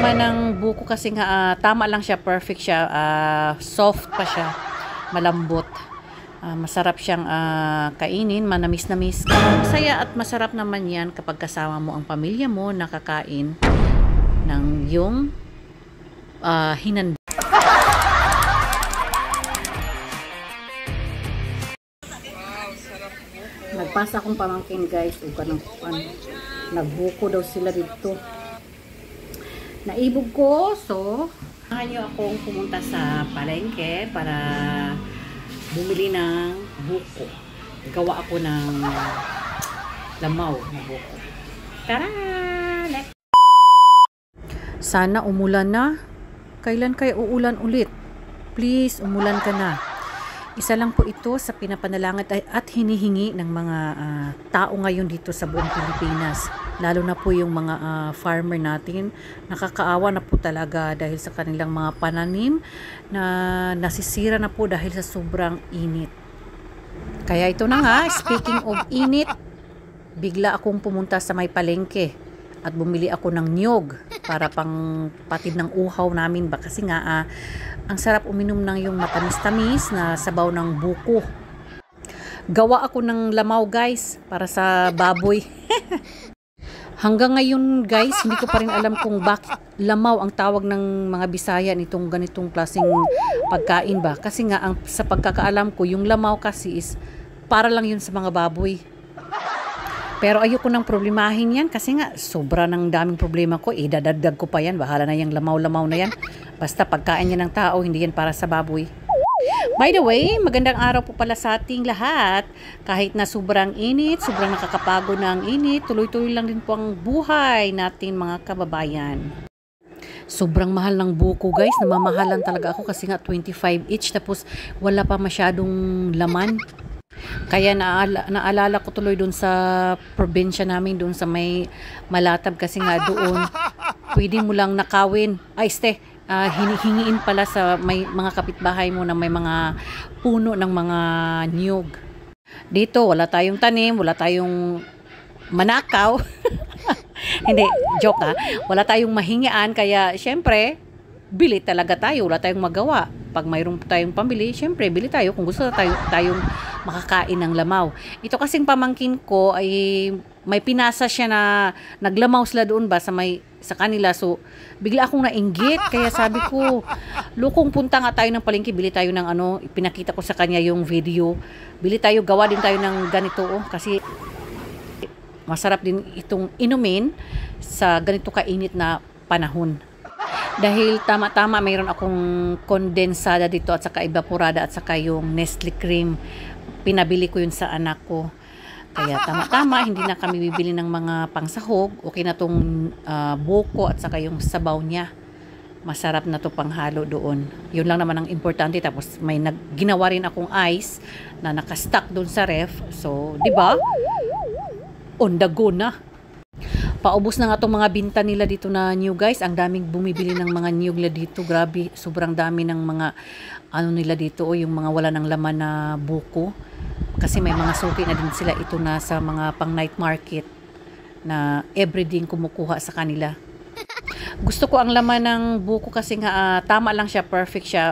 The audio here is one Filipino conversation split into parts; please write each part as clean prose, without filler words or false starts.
laman ng buko kasi nga tama lang siya, perfect siya, soft pa siya, malambot. Masarap siyang kainin, manamis-namis. Masaya at masarap naman yan kapag kasama mo ang pamilya mo nakakain ng yung hinanda. Nagpasa akong pamangkin guys, nagbuko daw sila dito. Naibog ko, so samahan niyo akong pumunta sa palengke para bumili ng buko. Gawa ako ng lamaw na buko. Tara! Sana umulan na. Kailan kaya uulan ulit? Please, umulan ka na. Isa lang po ito sa pinapanalangin at hinihingi ng mga tao ngayon dito sa buong Pilipinas. Lalo na po yung mga farmer natin. Nakakaawa na po talaga dahil sa kanilang mga pananim na nasisira na po dahil sa sobrang init. Kaya ito na nga, speaking of init, bigla akong pumunta sa may palengke at bumili ako ng niyog para pang patid ng uhaw namin ba kasi nga ang sarap uminom ng yung matamis-tamis na sabaw ng buko. Gawa ako ng lamaw guys para sa baboy. Hanggang ngayon guys, hindi ko pa rin alam kung bakit lamaw ang tawag ng mga Bisaya nitong ganitong klaseng pagkain ba. Kasi nga sa pagkakaalam ko, yung lamaw kasi is para lang yun sa mga baboy. Pero ayoko nang problemahin yan kasi nga sobra ng daming problema ko. Idadagdag ko pa yan. Bahala na yung lamaw-lamaw na yan. Basta pagkain yan ng tao, hindi yan para sa baboy. By the way, magandang araw po pala sa ating lahat. Kahit na sobrang init, sobrang nakakapagod na ang init, tuloy-tuloy lang din po ang buhay natin mga kababayan. Sobrang mahal ng buko guys. Namamahalan talaga ako kasi nga 25 each. Tapos wala pa masyadong laman. Kaya naalala ko tuloy doon sa probinsya namin, doon sa may Malatab kasi nga doon pwede mo lang nakawin. Hingiin pala sa may mga kapitbahay mo na may mga puno ng mga niyog. Dito wala tayong tanim, wala tayong manakaw. Hindi, joke wala tayong mahingian kaya syempre bili talaga tayo, wala tayong magawa. Pag mayroon tayong pambili, syempre bili tayo kung gusto tayong makakain ng lamaw. Ito kasing pamangkin ko ay may pinasa siya na naglamaw sila doon ba sa kanila. So bigla akong nainggit kaya sabi ko, lukong punta nga tayo ng palengke, bili tayo ng ipinakita ko sa kanya yung video. Bili tayo, gawa din tayo ng ganito kasi masarap din itong inumin sa ganito kainit na panahon. Dahil tama-tama mayroon akong kondensada dito at saka evaporada at saka yung Nestle cream. Pinabili ko yun sa anak ko. Kaya tama-tama, hindi na kami bibili ng mga pangsahog. Okay na tong buko at saka yung sabaw niya. Masarap na to panghalo doon. Yun lang naman ang importante. Tapos may ginawa rin akong ice na nakastack doon sa ref. So, di ba? On the go na. Paubos na nga itong mga binta nila dito na new guys. Ang daming bumibili ng mga new nila dito. Grabe, sobrang dami ng mga nila dito. Yung mga wala ng laman na buko. Kasi may mga suki na din sila ito na sa mga pang night market na everyday kumukuha sa kanila. Gusto ko ang laman ng buko kasi nga tama lang siya, perfect siya.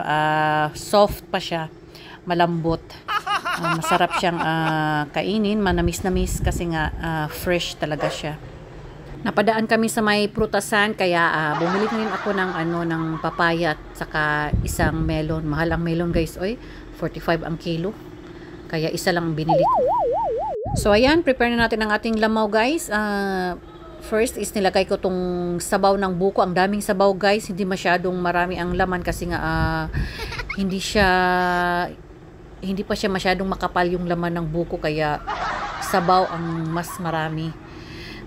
Soft pa siya, malambot. Masarap siyang kainin, manamis-namis kasi nga fresh talaga siya. Napadaan kami sa may prutasan kaya bumili rin ako ng papaya at saka isang melon. Mahal ang melon guys, 45 ang kilo. Kaya isa lang binili ko. So ayan, prepare na natin ang ating lamaw guys. First is nilagay ko tong sabaw ng buko. Ang daming sabaw guys, hindi masyadong marami ang laman kasi nga hindi pa siya masyadong makapal yung laman ng buko kaya sabaw ang mas marami.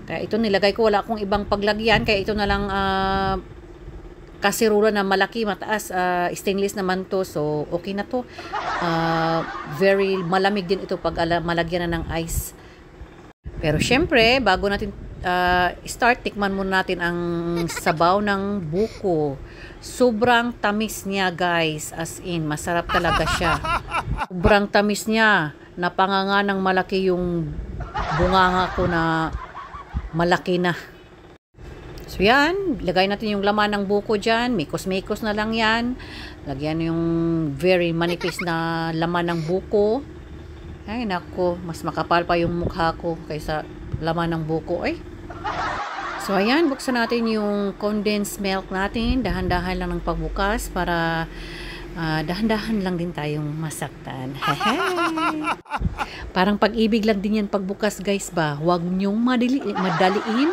Kaya ito nilagay ko, wala akong ibang paglagyan kaya ito na lang kasirula na malaki, mataas, stainless naman to, so okay na to. Very malamig din ito pag malagyan na ng ice. Pero syempre, bago natin start, tikman muna natin ang sabaw ng buko. Sobrang tamis niya guys, as in, masarap talaga siya. Sobrang tamis niya, napanganga ng malaki yung bunganga ko na malaki na. So yan, lagay natin yung laman ng buko dyan. Mikos-mikos na lang yan. Lagyan yung very manipis na laman ng buko. Ay nako, mas makapal pa yung mukha ko kaysa laman ng buko. Ay. So ayan, buksan natin yung condensed milk natin. Dahan-dahan lang ng pagbukas para dahan-dahan lang din tayong masaktan. Parang pag-ibig lang din yan pagbukas guys ba. Huwag nyong madaliin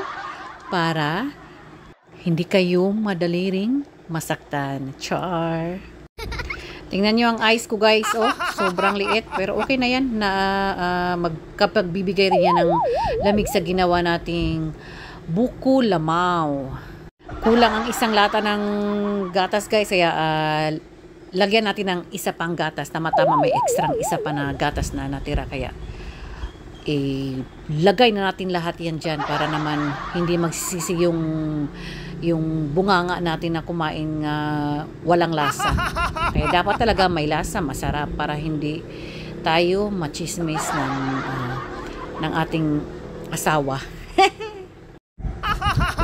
para hindi kayo madali ring masaktan. Char. Tingnan nyo ang eyes ko guys. Oh, sobrang liit. Pero okay na yan. Magkapagbibigay rin yan ng lamig sa ginawa nating buko lamaw. Kulang ang isang lata ng gatas guys. Kaya lagyan natin ng isa pang gatas. Tama-tama may extra isa pa na gatas na natira. Kaya lagay na natin lahat yan dyan para naman hindi magsisisi yung bunganga natin na kumain walang lasa. Kaya dapat talaga may lasa, masarap para hindi tayo machismis ng ating asawa.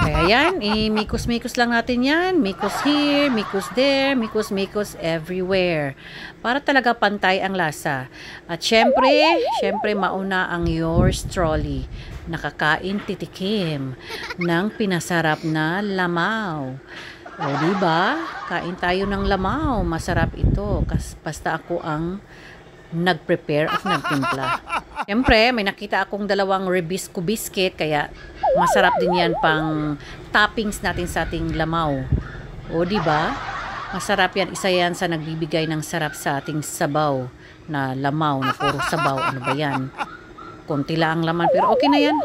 Kaya yan, mikos-mikos lang natin yan. Mikos here, mikos there, mikos-mikos everywhere. Para talaga pantay ang lasa. At syempre mauna ang yours truly. Nakakain titikim ng pinasarap na lamaw. O diba? Kain tayo ng lamaw. Masarap ito. Basta ako ang nag-prepare at nagtimpla. Siyempre, may nakita akong dalawang Rebisco biscuit, kaya masarap din yan pang toppings natin sa ating lamaw. O, diba? Masarap yan. Isa yan sa nagbibigay ng sarap sa ating sabaw na lamaw, na puro sabaw. Ano ba yan? Konti lang ang laman, pero okay na yan.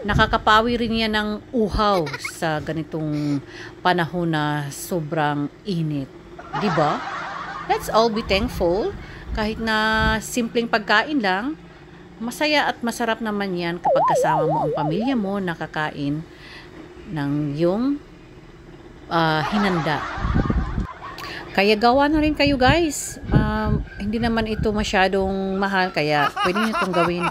Nakakapawi rin yan ng uhaw sa ganitong panahon na sobrang init. Diba? Let's all be thankful. Kahit na simpleng pagkain lang, masaya at masarap naman yan kapag kasama mo ang pamilya mo nakakain ng yung hinanda. Kaya gawa na rin kayo guys. Hindi naman ito masyadong mahal, kaya pwede nyo itong gawin.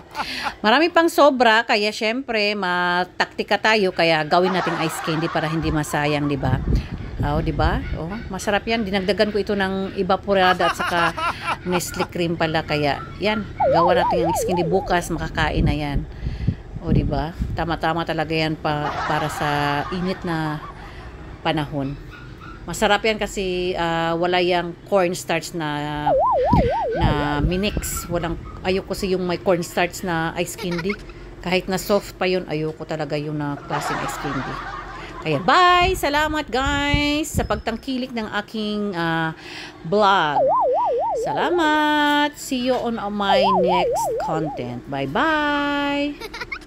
Marami pang sobra, kaya syempre mataktika tayo, kaya gawin natin ice candy para hindi masayang, di ba? Oh, di ba? Oh, masarap yan. Dinagdagan ko ito ng evaporada at saka Nestle cream pala, kaya yan, gawa natin yung ice candy bukas, makakain na yan. O di ba? Tama-tama talaga yan para sa init na panahon. Masarap yan kasi wala yung cornstarch na minix. Ayoko kasi yung may cornstarch na ice candy. Kahit na soft pa yun, ayoko talaga yung na klaseng ice candy. Kaya bye! Salamat guys sa pagtangkilik ng aking vlog. Salamat! See you on my next content. Bye-bye!